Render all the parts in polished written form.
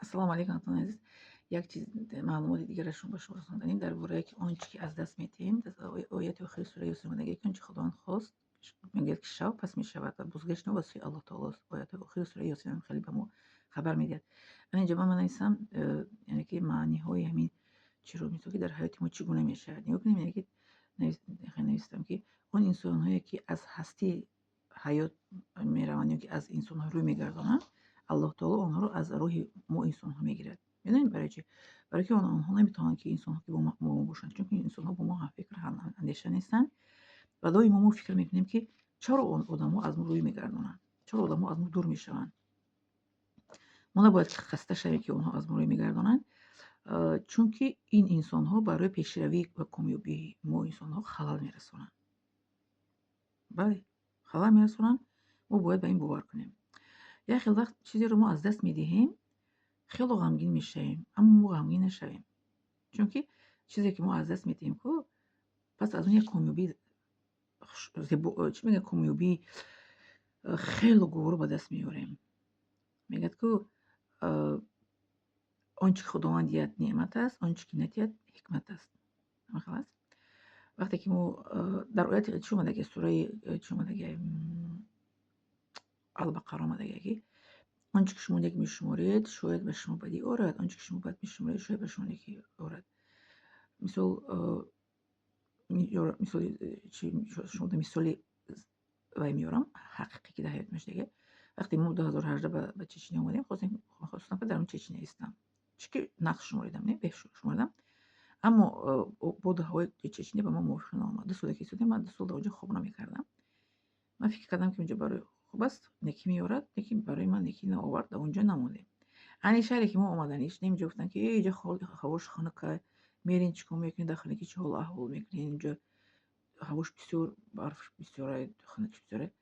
السلام علیکم دوستان عزیز. یک چیز معلومات دیگر را شما رساندن داریم درباره که آنچه که از دست می‌دهیم در آیات آخر سوره یاسین میگه که آنچه خداوند خواست میگه که شود پس میشود و بازگشت واسه الله تعالی است. آیات آخر سوره یاسین خیلی به ما خبر میده. من اینجا من نویسم یعنی که معنی های همین چی رو میگه که در حیات ما چگونه میشه. نگاه کنیم یعنی که نویسم که اون انسان هایی که از هستی حیات میروند یا که از انسان ها روی میگردانند الله تعالی آنها رو از روح ما انسان ها میگیرد. میدونید برای چی؟ برای که آنها نمیتوانند که انسان ها که با ما باشند، چون که انسان ها با ما هم فکر هم اندیشه نیستند و دائما ما فکر میکنیم که چرا اون آدم ها از ما روی میگردانند، چرا آدم ها از ما دور میشوند. ما نباید که خسته شویم که آنها از ما روی میگردانند، چون که این انسان ها برای پیشروی و کامیابی ما انسان ها خلل میرسانند. بله، خلل میرسانند. ما باید به این باور کنیم. یا خیلی وقت چیزی رو ما از دست میدهیم خیلی غمگین میشیم، اما ما غمگین نشویم، چون که چیزی که ما از دست میدیم که پس از اون یک کامیابی چی میگه کامیابی خیلی گوارو به دست میاریم. میگه که آنچه که خداوند دید نعمت است، آنچه که ندید حکمت است. خلاص وقتی که ما در آیات چی اومده که سوره چی اومده که البقره اومده که آنچه که شما یک میشمارید شاید به شما بدی آرد، آنچه که شما بد میشمارید شاید به شما یکی آرد. مثال شما مثالی وای میارم حقیقی که در حیات میشه دیگه. وقتی ما 2018 به چچنی اومدیم خواستم که در اون چچنی هستم، چی که نقش شماریدم نه به شماریدم، اما بود هوای چچنی به ما موافق نآمد. 2 سال که ایستادیم، من 2 سال در اونجا خوب نمیکردم. من فکر کردم که اونجا برای خوب است، نکی میارد، نکی برای من نکی نآورد، در اونجا نموندیم. یعنی شهری که ما اومدنیش نمیجا گفتن که اینجا هواش خنک میرین چیکار میکنین داخل کی چه حال احوال میکنین اینجا هواش بسیار برفش بسیاره خنک بسیاره.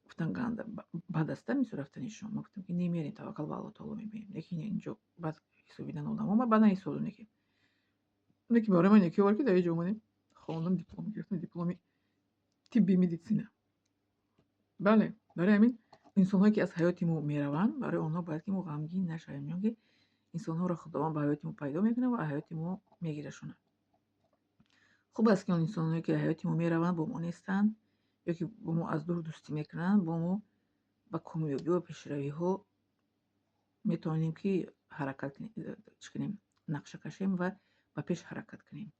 گفتن گنده بعد است میسو رفتن شما. گفتم که نمیرین توکل به الله تعالی میبینیم نکی اینجا بعد حسابیدن آدم ما بعد حساب نکی برای من یکی که در اینجا اومدیم خواندم دیپلم گرفتم، دیپلمی طبی مدیسینه. بله برای همین انسان هایی که از حیات ما میروند برای آنها باید که ما غمگین نشویم، میگه انسان ها را خداوند به حیات ما پیدا میکنه و حیات ما میگیرشونه. خوب است که اون انسان هایی که حیات ما میروند با ما نیستند یا که با ما از دور دوستی میکنند، با ما با کامیابی و پیشروی ها میتونیم که حرکت کنیم، نقشه کشیم و به پیش حرکت کنیم.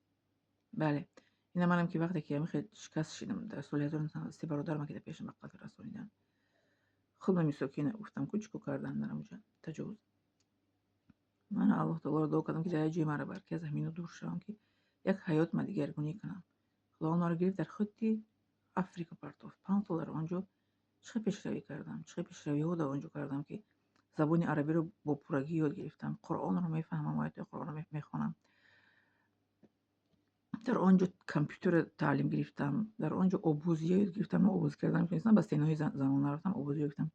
بله این منم که وقتی که خیلی شکست شدم در سال 1903 برادرم که در پیشم به قتل رسانیدن، خود مساکین گفتم کوچکو کردن در اونجا تجاوز. من الله تعالی رو دعا کردم که در جای مرا بر که از همین دور شوم که یک حیات ما دیگرگونی کنم. خدا ما رو گرفت در خطی آفریقا پرتافت. 5 سال در آنجا چه پیشروی کردم، چه پیشروی ها در آنجا کردم که زبان عربی رو با پورگی یاد گرفتم، قرآن رو میفهمم، آیات قرآن رو میخوانم. در آنجا کامپیوتر تعلیم گرفتم، در آنجا آبوزی یاد گرفتم. من آبوز کردم که نیستم، بس تنهای زنان رفتم آبوزی گرفتم،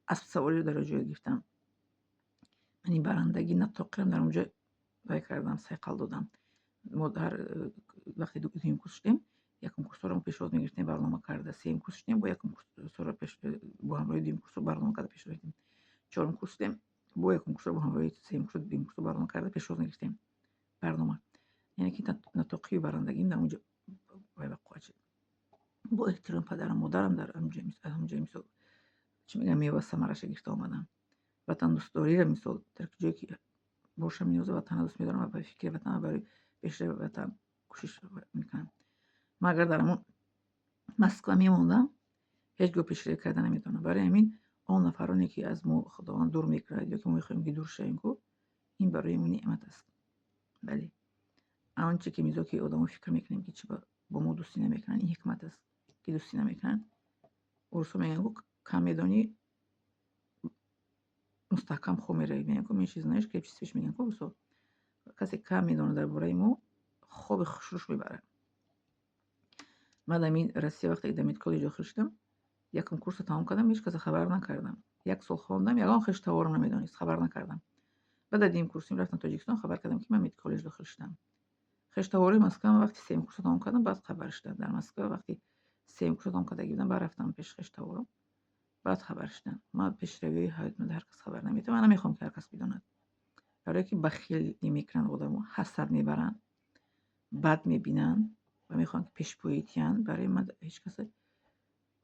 اسب سواری درجه یاد گرفتم. من این برندگی نطاقم در اونجا وای کردم، سیقل دادم. ما در وقتی دویم کورس شدیم یکم کورس رو پیشنهاد می‌گرفتیم برنامه کرده، سیم کورس شدیم با یکم کورس رو پیش با همراه دویم کورس برنامه کرده پیشنهاد دادیم. چهارم کورس شدیم با یکم کورس با همراه سیم کورس دویم کورس برنامه کرده پیشنهاد می‌گرفتیم برنامه. یعنی که نطاقی برندگیم در اونجا وای وقوع شد. با احترام پدرم مادرم در اونجا مثال چی میگم میوه ثمرش گرفته اومدم. وطن دوستداری رو مثال در جایی که باشم نیاز وطن دوست می‌دارم و به فکر وطن برای پیشروی وطن کوشش میکنم. من اگر در همون مسکو میموندم هیچگاه پیشروی کردن نمیتونم. برای همین آن نفرانی که از ما خداوند دور میکرد یا که ما میخوایم که دور شویم کو این برای ما نعمت است. بله آنچه که میزا که آدم فکر میکنیم که چی با ما دوستی نمیکنن این حکمت است که دوستی نمیکنن. ورسو میگن که کم میدانی مستحکم خو میره، میگن که این چیز نیست که چیزش میگن که ورسو کسی کم میدونه درباره ما خوب خوشش میبره. من در این روسیه وقتی دمیت کالج داخل شدم یکم کورس تمام کردم، هیچ کس خبر نکردم. یک سال خواندم یگان خشتوارم نمیدونست، خبر نکردم. بعد از این کورسیم رفتم تاجیکستان خبر کردم که من میت کالج داخل شدم. خشتواری مسکو وقتی سیم کورس تمام کردم بعد خبر شدم. در مسکو وقتی سیم کورس تمام کرده بودم بعد رفتم پیش خشتوارم بعد خبر شدم. من پیشروی حیات من هر کس خبر نمیده، من نمیخوام که هر کس بدونه. برای که بخیلی میکنن آدمو حسد میبرن بد میبینن و میخوان که پیشگویی تیان برای من هیچ کس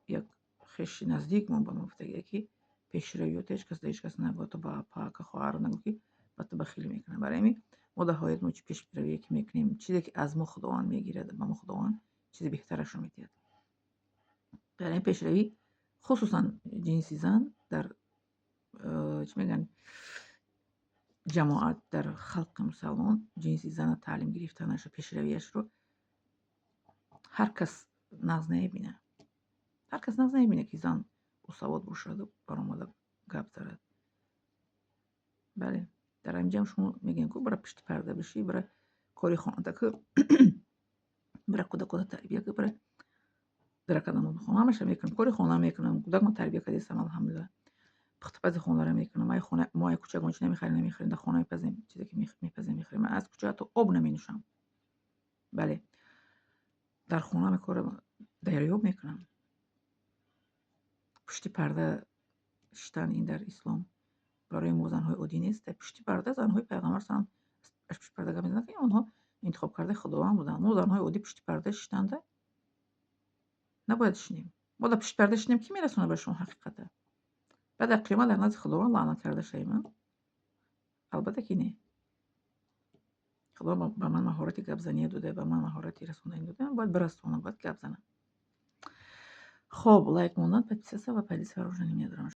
یک خیلی نزدیکمون به مفته یکی پیشرویوت هیچ کس نگو تو با پاک خواهر نگو که با تو بخیلی میکنن برای می ما در حیات ما چی پیشرویی که میکنیم چیزی که از ما خداوند میگیره با ما خداوند چیزی بهترش رو میدید برای این پیشروی خصوصا جنسی زن در چی میگن جماعت در خلق مسلمان جنسی زن تعلیم گرفتنش و پیشرویش رو هر کس نقض نمیبینه هر کس نقض نمیبینه که زن سواد باشد و برآمده گپ زند بله در اینجا شما میگین که برای پشت پرده بشی برای کاری خانواده که برای کودک تربیه که برای درکدن خونه همش میکنم کاری خانه میکنم کودک ما تربیه کردیم الحمدلله پخت پز خونه رو میکنم ما خونه ما کوچه گونچ نمیخریم در خانه میپزیم چیزی که میپزیم میخریم من از کوچه تو آب نمینوشم بله در خونه میکارم دریاب میکنم پشت پرده شتن این در اسلام برای ما زنهای عادی نیست پشت پرده زنهای پیغمبر هم پشت پرده میزنن که آنها انتخاب کرده خداوند بودن ما زنهای عادی پشت پرده شتنده نباید شنیم ما در پشت پرده شنیم کی میرسونه به شما حقیقته بعد در قیامت در نزد خداوند لعنت کرده شیم البته که نه خدا به من مهارت گپ زنی داده به من مهارت رسوندن داده من باید برسونم باید گپ زنم خب لایک موندن подписаться و پلیس فراموش نمیدونم